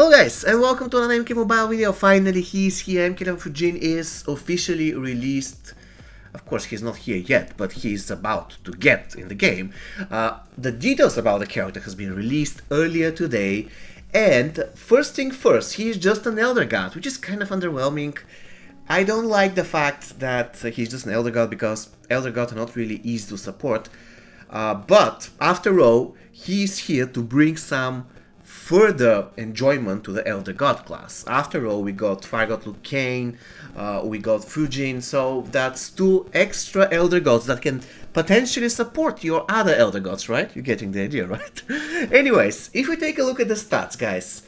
Hello guys, and welcome to another MK Mobile video. Finally, he's here. MK11 Fujin is officially released. Of course, he's not here yet, but he's about to get in the game. The details about the character has been released earlier today. And first thing first, he's just an Elder God, which is kind of underwhelming. I don't like the fact that he's just an Elder God because Elder Gods are not really easy to support. But after all, he's here to bring some further enjoyment to the Elder God class. After all, we got Fire God Liu Kang, we got Fujin, so that's two extra Elder Gods that can potentially support your other Elder Gods, right? You're getting the idea, right? Anyways, if we take a look at the stats, guys,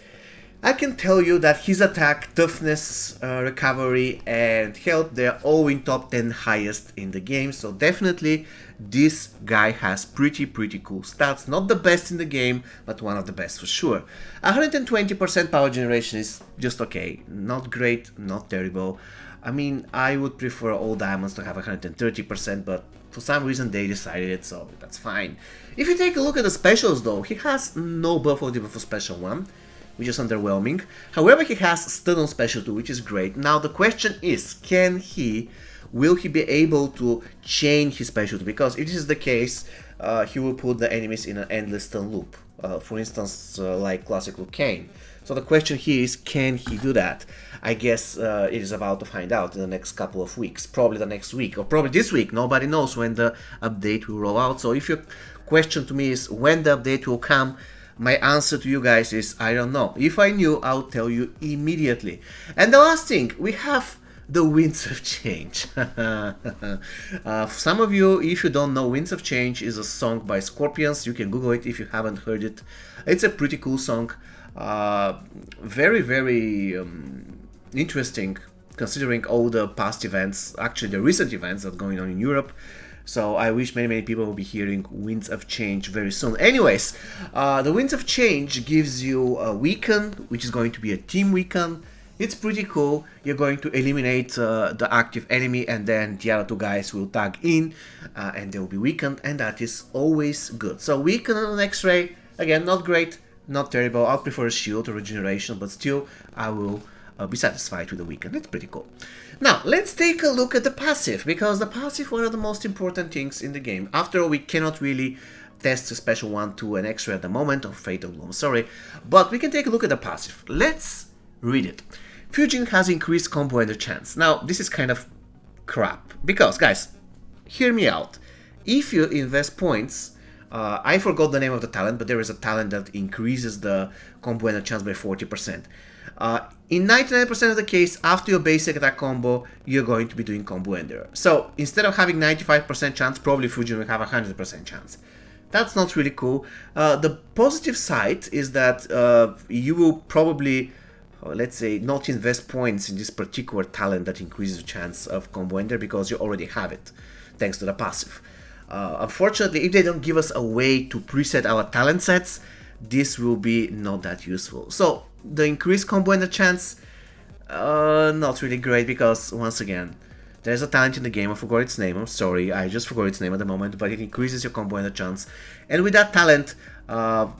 I can tell you that his attack, toughness, recovery, and health, they're all in top 10 highest in the game. So definitely this guy has pretty cool stats. Not the best in the game, but one of the best for sure. 120% power generation is just okay. Not great, not terrible. I mean, I would prefer all diamonds to have 130%, but for some reason they decided it, so that's fine. If you take a look at the specials though, he has no buff or debuff for special 1. Which is underwhelming. However, he has stun on special 2, which is great. Now the question is, will he be able to chain his special 2? Because if this is the case, he will put the enemies in an endless stun loop. For instance, like classic Liu Kang. So the question here is, can he do that? I guess it is about to find out in the next couple of weeks. Probably the next week, or probably this week. Nobody knows when the update will roll out. So if your question to me is when the update will come, my answer to you guys is, I don't know. If I knew, I'll tell you immediately. And the last thing, we have the Winds of Change. Some of you, if you don't know, Winds of Change is a song by Scorpions. You can Google it if you haven't heard it. It's a pretty cool song. Very interesting, considering all the past events, actually the recent events that are going on in Europe. So I wish many people will be hearing Winds of Change very soon. Anyways, the Winds of Change gives you a weaken, which is going to be a team weaken. It's pretty cool. You're going to eliminate the active enemy, and then the other two guys will tag in, and they will be weakened, and that is always good. So weaken on an X-ray, again, not great, not terrible. I'll prefer a shield or regeneration, but still, I will be satisfied with the weaken. It's pretty cool. Now, let's take a look at the passive, because the passive is one of the most important things in the game. After all, we cannot really test a special 1 to an X-ray at the moment, or Fatal Blow, I'm sorry, but we can take a look at the passive. Let's read it. Fujin has increased combo ender chance. Now, this is kind of crap, because, guys, hear me out. If you invest points, I forgot the name of the talent, but there is a talent that increases the combo ender chance by 40%. In 99% of the case, after your basic attack combo, you're going to be doing combo ender. So instead of having 95% chance, probably Fujin will have 100% chance. That's not really cool. The positive side is that you will probably, let's say, not invest points in this particular talent that increases the chance of combo ender because you already have it, thanks to the passive. Unfortunately, if they don't give us a way to preset our talent sets, this will be not that useful. So the increased combo ender chance, not really great, because once again, there's a talent in the game, I forgot its name, I'm sorry, I just forgot its name at the moment, but it increases your combo ender chance, and with that talent,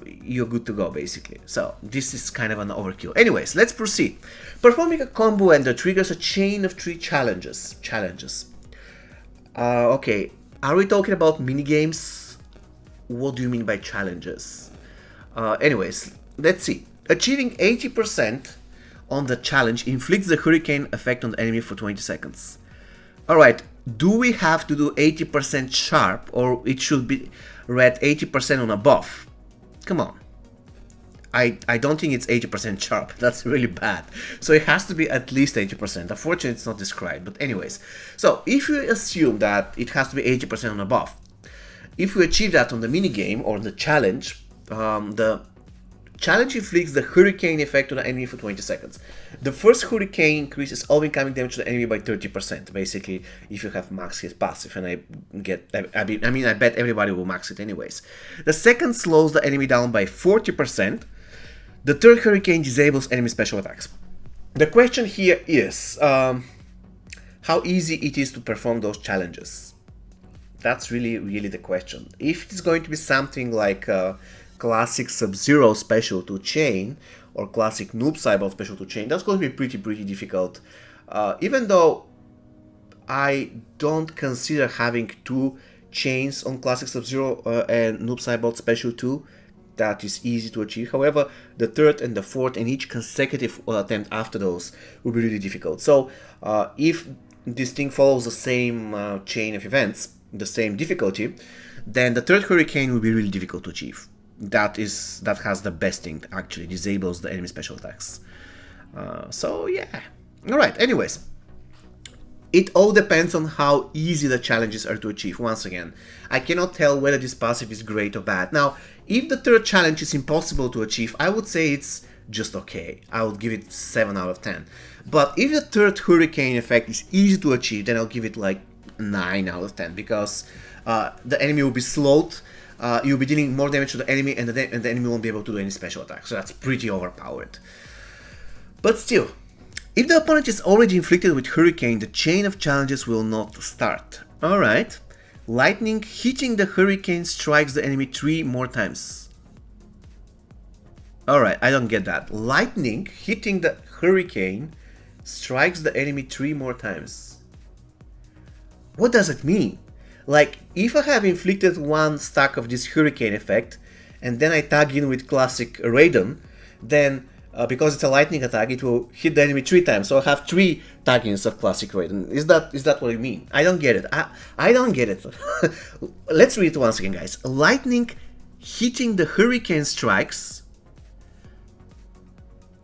you're good to go basically. So this is kind of an overkill. Anyways, let's proceed. Performing a combo ender triggers a chain of 3 challenges. Okay, are we talking about minigames? What do you mean by challenges? Anyways, let's see. Achieving 80% on the challenge inflicts the hurricane effect on the enemy for 20 seconds. Alright, do we have to do 80% sharp, or it should be read 80% on a buff? Come on. I don't think it's 80% sharp. That's really bad. So it has to be at least 80%. Unfortunately, it's not described. But anyways, so if you assume that it has to be 80% on a buff, if we achieve that on the minigame or the challenge inflicts the hurricane effect on the enemy for 20 seconds. The first hurricane increases all incoming damage to the enemy by 30%. Basically, if you have max his passive, and I bet everybody will max it anyways. The second slows the enemy down by 40%. The third hurricane disables enemy special attacks. The question here is how easy it is to perform those challenges. That's really the question. If it's going to be something like classic Sub-Zero special to chain, or classic Noob Cybot special 2 chain, that's going to be pretty difficult. Even though I don't consider having 2 chains on classic Sub-Zero and Noob Cybot special 2, that is easy to achieve. However, the third and the fourth and each consecutive attempt after those will be really difficult. So if this thing follows the same chain of events, the same difficulty, then the third Hurricane will be really difficult to achieve. That has the best thing, actually disables the enemy special attacks. So yeah. Alright, anyways. It all depends on how easy the challenges are to achieve. Once again, I cannot tell whether this passive is great or bad. Now, if the third challenge is impossible to achieve, I would say it's just okay. I would give it 7 out of 10. But if the third Hurricane effect is easy to achieve, then I'll give it like 9 out of 10, because the enemy will be slowed, you'll be dealing more damage to the enemy, and the enemy won't be able to do any special attacks. So that's pretty overpowered. But still, if the opponent is already inflicted with Hurricane, the chain of challenges will not start. Alright. Lightning hitting the Hurricane strikes the enemy 3 more times. Alright, I don't get that. Lightning hitting the Hurricane strikes the enemy 3 more times. What does it mean? Like, if I have inflicted 1 stack of this Hurricane effect, and then I tag in with classic Raiden, then because it's a lightning attack, it will hit the enemy 3 times. So I have 3 taggings of classic Raiden. Is that what you mean? I don't get it. I don't get it. Let's read it once again, guys. Lightning hitting the Hurricane strikes.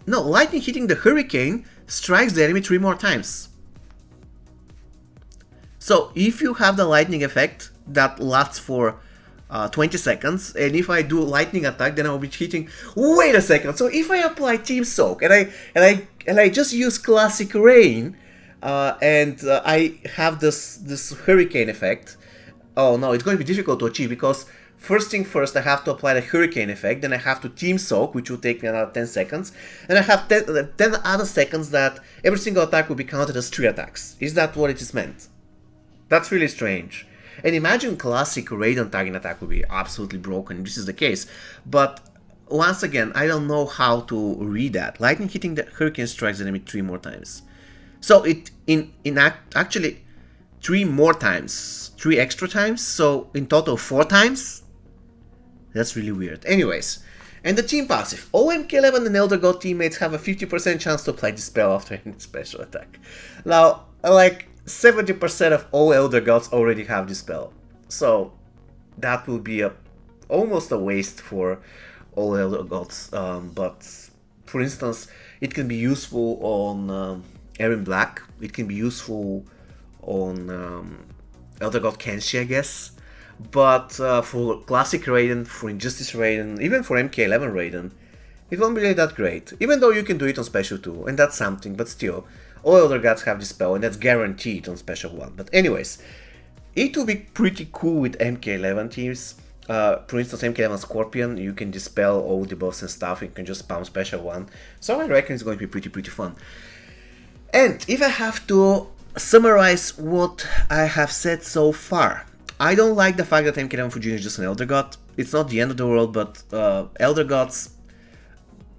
No, lightning hitting the Hurricane strikes the enemy 3 more times. So if you have the lightning effect that lasts for 20 seconds, and if I do lightning attack, then I'll be hitting. Wait a second. So if I apply Team Soak and I just use classic Rain, and I have this Hurricane effect. Oh no, it's going to be difficult to achieve, because first thing first, I have to apply the Hurricane effect, then I have to Team Soak, which will take me another 10 seconds, and I have 10 other seconds that every single attack will be counted as 3 attacks. Is that what it is meant? That's really strange. And imagine classic Raiden tagging attack would be absolutely broken if this is the case. But once again, I don't know how to read that. Lightning hitting the Hurricane strikes the enemy 3 more times. So it actually 3 more times, 3 extra times. So in total 4 times. That's really weird. Anyways, and the team passive. All MK11 and Elder God teammates have a 50% chance to apply Dispel after any special attack. Now, like 70% of all Elder Gods already have Dispel. So that will be almost a waste for all Elder Gods. But for instance, it can be useful on Aaron Black. It can be useful on Elder God Kenshi, I guess. But for Classic Raiden, for Injustice Raiden, even for MK11 Raiden, it won't be really that great. Even though you can do it on Special 2, and that's something, but still, all other gods have Dispel, and that's guaranteed on Special 1. But anyways, it will be pretty cool with MK11 teams. For instance, MK11 Scorpion, you can Dispel all the buffs and stuff, you can just spam Special 1. So I reckon it's going to be pretty fun. And if I have to summarize what I have said so far, I don't like the fact that MK11 Fujin is just an Elder God. It's not the end of the world, but Elder Gods,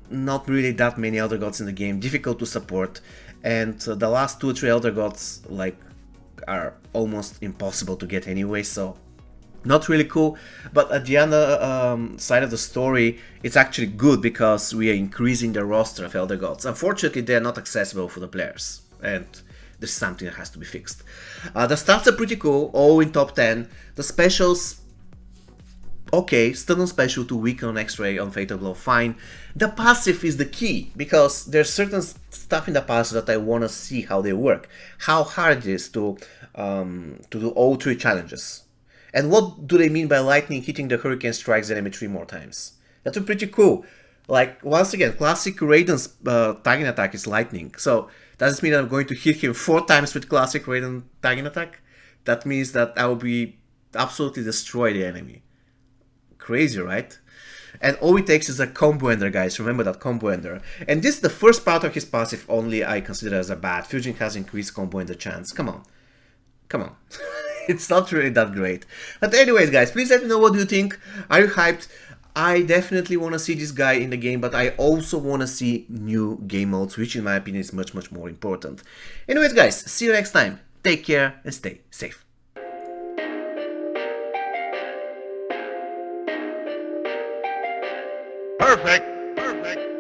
not really that many Elder Gods in the game, difficult to support, and the last 2 or 3 Elder Gods like are almost impossible to get anyway, so not really cool. But at the other side of the story, it's actually good because we are increasing the roster of Elder Gods. Unfortunately, they're not accessible for the players, and this is something that has to be fixed. The stats are pretty cool, all in top 10. The specials, okay, stun on special to weaken on X-ray, on Fatal Blow, fine. The passive is the key, because there's certain stuff in the passive that I want to see how they work. How hard it is to do all 3 challenges. And what do they mean by lightning hitting the Hurricane strikes the enemy 3 more times? That's pretty cool. Like, once again, classic Raiden's tagging attack is lightning. So, does this mean that I'm going to hit him 4 times with classic Raiden tagging attack? That means that I will be absolutely destroy the enemy. Crazy, right? And all it takes is a combo ender, guys. Remember that combo ender. And this is the first part of his passive only I consider as a bad. Fujin has increased combo ender chance. Come on. Come on. It's not really that great. But anyways, guys, please let me know what you think. Are you hyped? I definitely want to see this guy in the game, but I also want to see new game modes, which in my opinion is much, much more important. Anyways, guys, see you next time. Take care and stay safe. Perfect. Perfect.